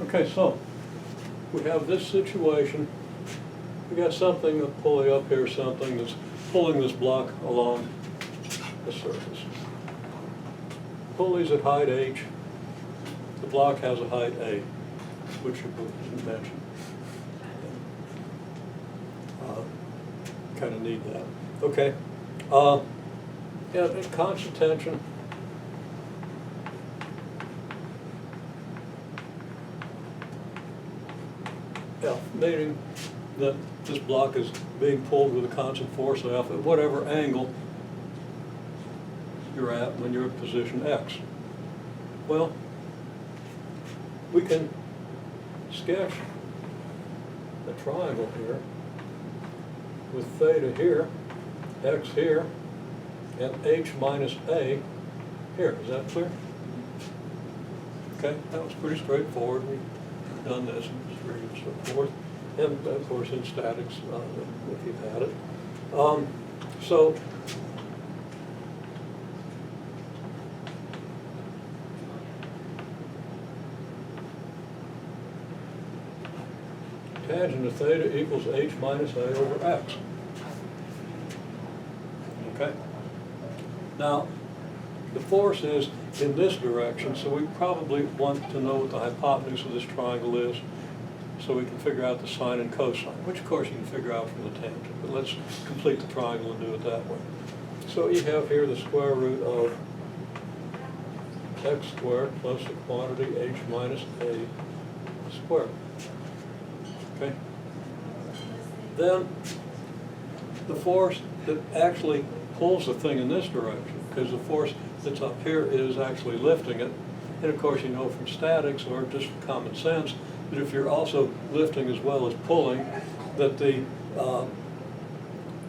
Okay, so we have this situation. We got something, a pulley up here, something that's pulling this block along the surface. Pulley's at height h. The block has a height a, which your book didn't mention. Kind of need that. Okay. Yeah, at constant tension. F, meaning that this block is being pulled with a constant force F at whatever angle you're at when you're at position X. Well, we can sketch a triangle here with theta here, X here, and H minus A here. Is that clear? Okay, that was pretty straightforward. We've done this and straight and so forth. And of course in statics, if you've had it. So tangent of theta equals H minus A over X. Okay? Now, the force is in this direction, so we probably want to know what the hypotenuse of this triangle is so we can figure out the sine and cosine, which of course you can figure out from the tangent, but let's complete the triangle and do it that way. So you have here the square root of x squared plus the quantity h minus a squared. Okay? Then the force that actually pulls the thing in this direction, because the force that's up here is actually lifting it. And of course you know from statics or just common sense that if you're also lifting as well as pulling, that the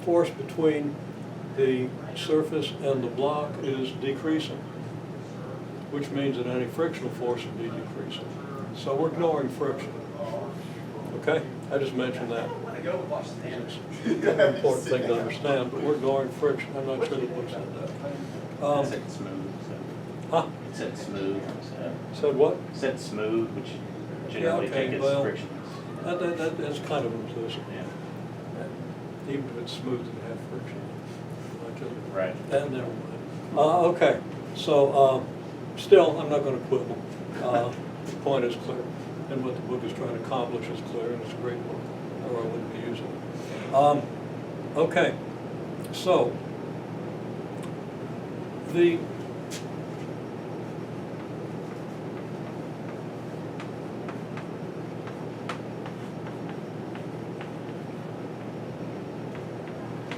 force between the surface and the block is decreasing, which means that any frictional force would be decreasing. So we're ignoring friction. Okay? I just mentioned that. It's an important thing to understand, but we're ignoring friction. I'm not sure the book said that. It said smooth. Huh? It said smooth. Said what? It said smooth, which generally take as frictions. That's kind of implicit. Yeah. Even if it's smooth, it has friction. Right. And never mind. Okay, so still, I'm not going to quibble. The point is clear, and what the book is trying to accomplish is clear, and it's a great book, or I wouldn't be using it. Okay, so the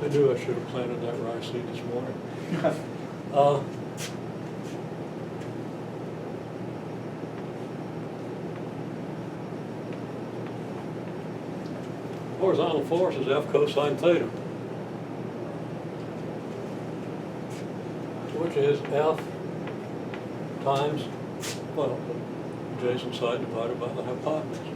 I knew I should have planted that rice seed this morning. Horizontal force is F cosine theta, which is F times, well, the adjacent side divided by the hypotenuse.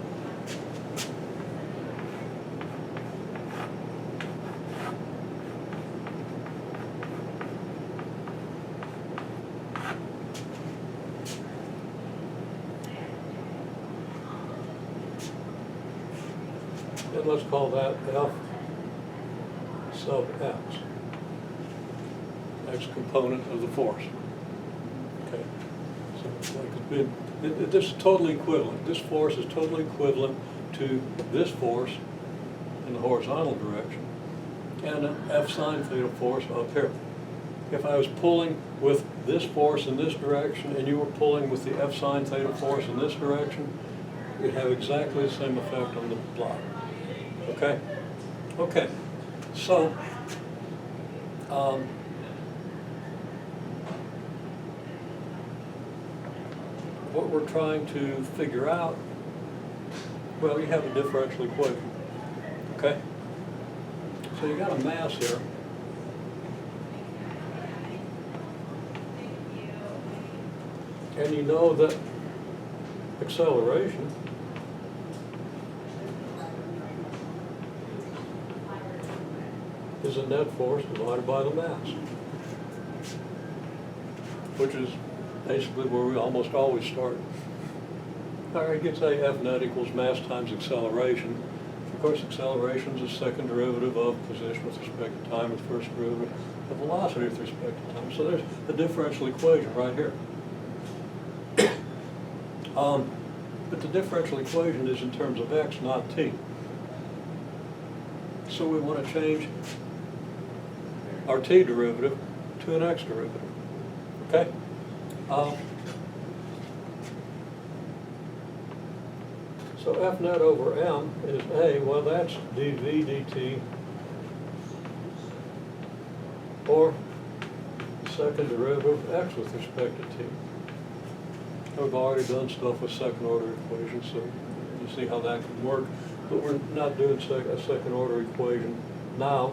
And let's call that F sub X, X component of the force. Okay, so like it's been, this is totally equivalent. This force is totally equivalent to this force in the horizontal direction and an F sine theta force up here. If I was pulling with this force in this direction and you were pulling with the F sine theta force in this direction, you'd have exactly the same effect on the block. Okay? Okay. So, what we're trying to figure out, well, you have a differential equation. Okay? So you got a mass here. And you know that acceleration is a net force divided by the mass, which is basically where we almost always start. All right, you could say F net equals mass times acceleration. Of course, acceleration is the second derivative of position with respect to time, and the first derivative of velocity with respect to time. So there's a differential equation right here. But the differential equation is in terms of x, not t. So we want to change our t derivative to an x derivative. Okay? So F net over m is A, well that's dv dt, or the second derivative of x with respect to t. We've already done stuff with second order equations, so you see how that can work. But we're not doing a second order equation now.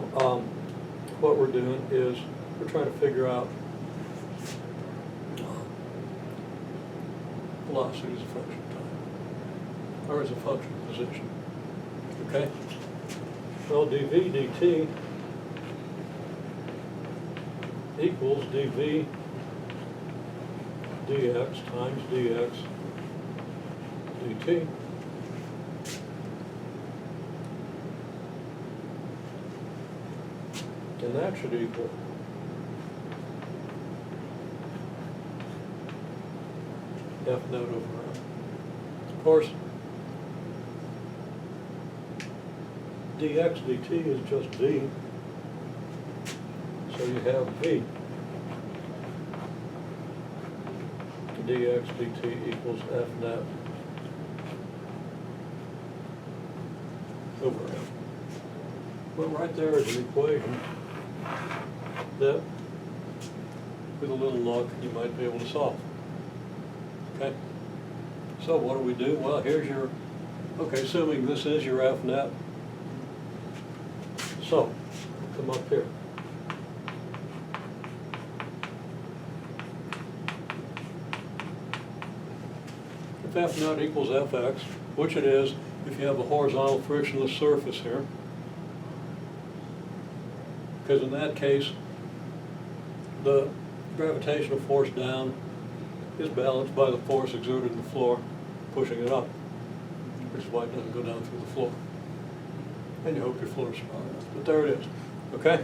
What we're doing is we're trying to figure out velocity as a function of time, or as a function of position. Okay? Well, dv dt equals dv dx times dx dt. And that should equal F net over M. Of course, dx dt is just v, so you have v. Dx dt equals F net over M. Well, right there is an equation that, with a little luck, you might be able to solve. Okay? So what do we do? Well, here's your, okay, assuming this is your F net. So, come up here. If F net equals Fx, which it is if you have a horizontal frictionless surface here, because in that case, the gravitational force down is balanced by the force exerted in the floor, pushing it up, which is why it doesn't go down through the floor. And you hope your floor is strong enough, but there it is, okay?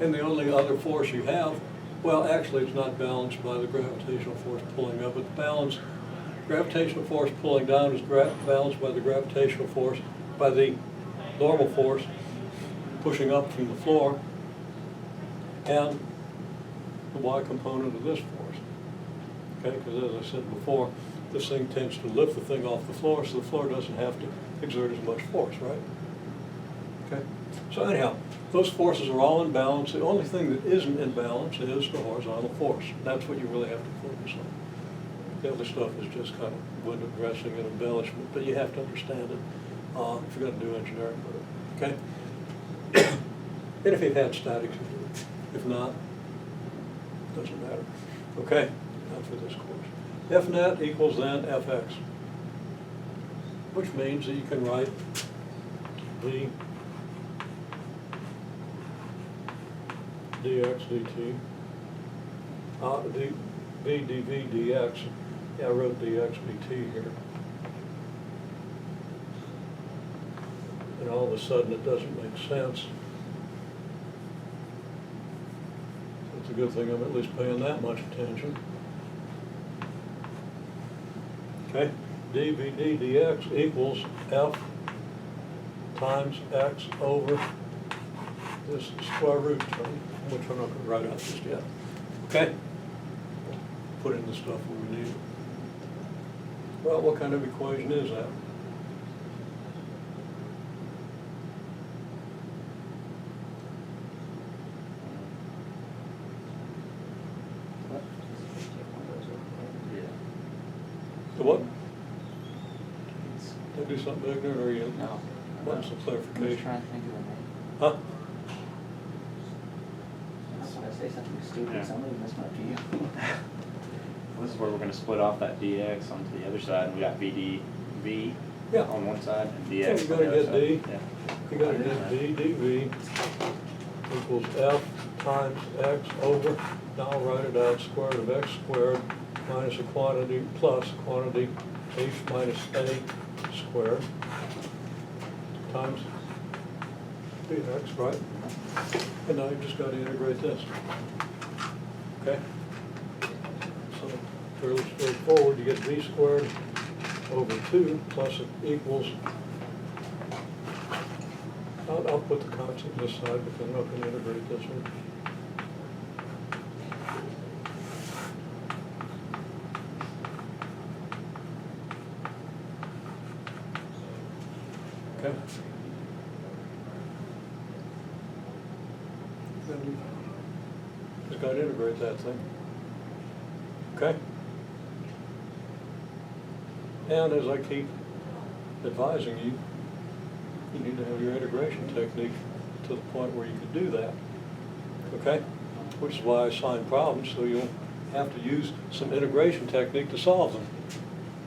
And the only other force you have, well, actually it's not balanced by the gravitational force pulling up, but the gravitational force pulling down is balanced by the gravitational force, by the normal force pushing up from the floor, and the y component of this force. Okay, because as I said before, this thing tends to lift the thing off the floor, so the floor doesn't have to exert as much force, right? Okay, so anyhow, those forces are all in balance. The only thing that isn't in balance is the horizontal force. That's what you really have to focus on. The other stuff is just kind of window dressing and embellishment, but you have to understand it if you're going to do engineering with it, okay? And if you've had statics, you do it. If not, doesn't matter. Okay, not for this course. F net equals then Fx, which means that you can write v dx dt, v dv dx. Yeah, I wrote dx dt here. And all of a sudden it doesn't make sense. It's a good thing I'm at least paying that much attention. Okay, dv dx equals f times x over this square root term, which I'm not going to write out just yet. Okay? Put in the stuff where we need it. Well, what kind of equation is that? The what? Did I do something ignorant, or you? No. Want some I'm clarification? just trying to think of a name. Huh? Should I say something stupid? Yeah. Somebody missed my view. This is where we're gonna split off that dx onto the other side, and we got v Yeah. on one side and dx Yeah, you on gotta the other get side. d. Yeah. You gotta get d dv equals f times x over, now I'll write it out, square root of x squared minus a quantity plus quantity h minus a squared times bx, right? And now you've just got to integrate this. Okay? So fairly straightforward. You get v squared over 2 plus it equals, I'll put the constant this side because I'm not going to integrate this one. Okay. Then you just got to integrate that thing. Okay? And as I keep advising you, you need to have your integration technique to the point where you can do that. Okay? Which is why I assign problems, so you'll have to use some integration technique to solve them.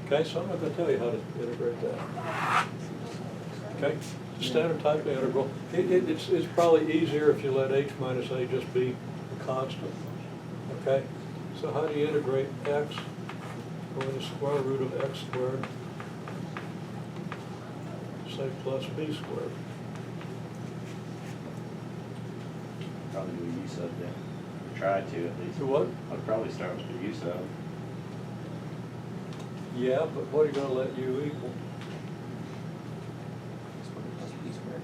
Okay? So I'm not going to tell you how to integrate that. Okay? Standard type integral. It's probably easier if you let h minus a just be a constant. Okay? So how do you integrate x over the square root of x squared, say plus b squared? Probably do a u sub then. Try to at least. Do what? I'd probably start with the u sub. Yeah, but what are you going to let u equal? X squared plus b squared.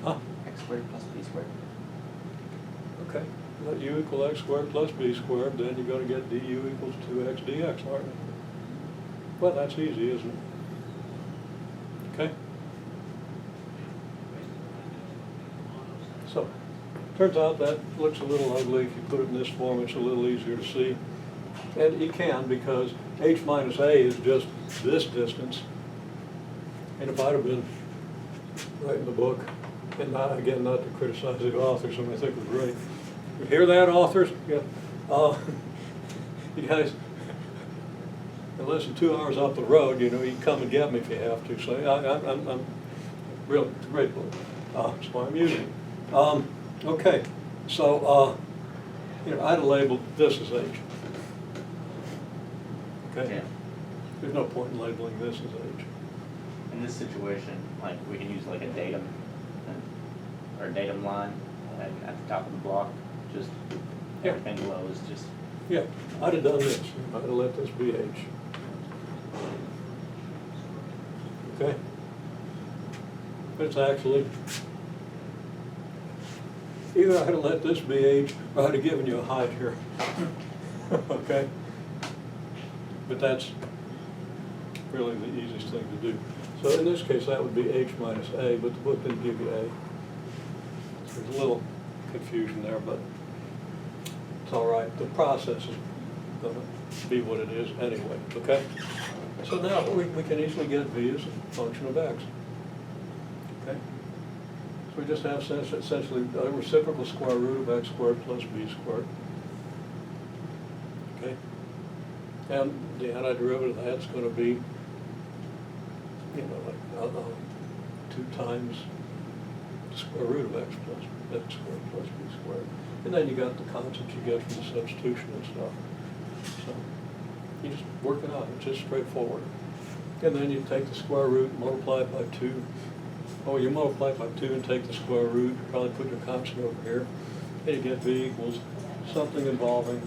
Huh? X squared plus b squared. Okay. Let u equal x squared plus b squared, then you're going to get du equals 2x dx, aren't you? Well, that's easy, isn't it? Okay? So, turns out that looks a little ugly. If you put it in this form, it's a little easier to see. And you can, because h minus a is just this distance. And if I'd have been writing the book, and not, again, not to criticize the authors, whom I think were great. You hear that, authors? Yeah. You guys, in less than 2 hours up the road, you know, you can come and get me if you have to. So I'm really, it's a great book. That's why I'm using it. Okay, so, you know, I'd have labeled this as H. Okay? Yeah. There's no point in labeling this as H. In this situation, like, we can use like a datum, or a datum line at the top of the block, just Yeah. everything below is just, Yeah, I'd have done this. I'd have let this be H. Okay? But it's actually, either I'd have let this be H, or I'd have given you a height here. Okay? But that's really the easiest thing to do. So in this case, that would be H minus A, but the book didn't give you A. So there's a little confusion there, but it's all right. The process is going to be what it is anyway, okay? So now we can easily get V as a function of X. Okay? So we just have essentially a reciprocal square root of X squared plus B squared. Okay? And the antiderivative of that's going to be, you know, like 2 times the square root of X plus X squared plus B squared. And then you got the concepts you get from the substitution and stuff. So you just work it out. It's just straightforward. And then you take the square root, multiply it by 2. Oh, you multiply it by 2 and take the square root. Probably put your constant over here. And you get V equals something involving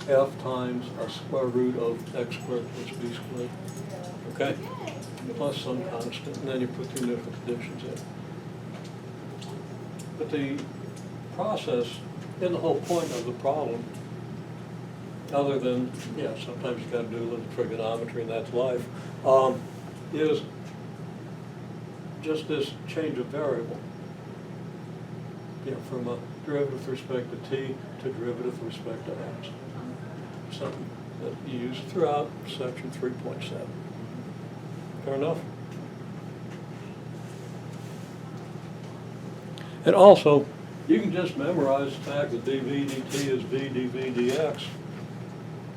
f times a square root of x squared plus b squared. Okay? Plus some constant. And then you put the initial conditions in. But the process, and the whole point of the problem, other than, yeah, sometimes you got to do a little trigonometry and that's life, is just this change of variable. You know, from a derivative with respect to t to derivative with respect to x. Something that you use throughout section 3.7. Fair enough? And also, you can just memorize the fact that dv dt is v dv dx,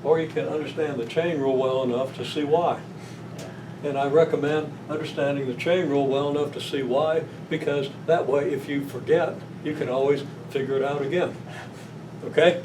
or you can understand the chain rule well enough to see why. And I recommend understanding the chain rule well enough to see why, because that way, if you forget, you can always figure it out again. Okay?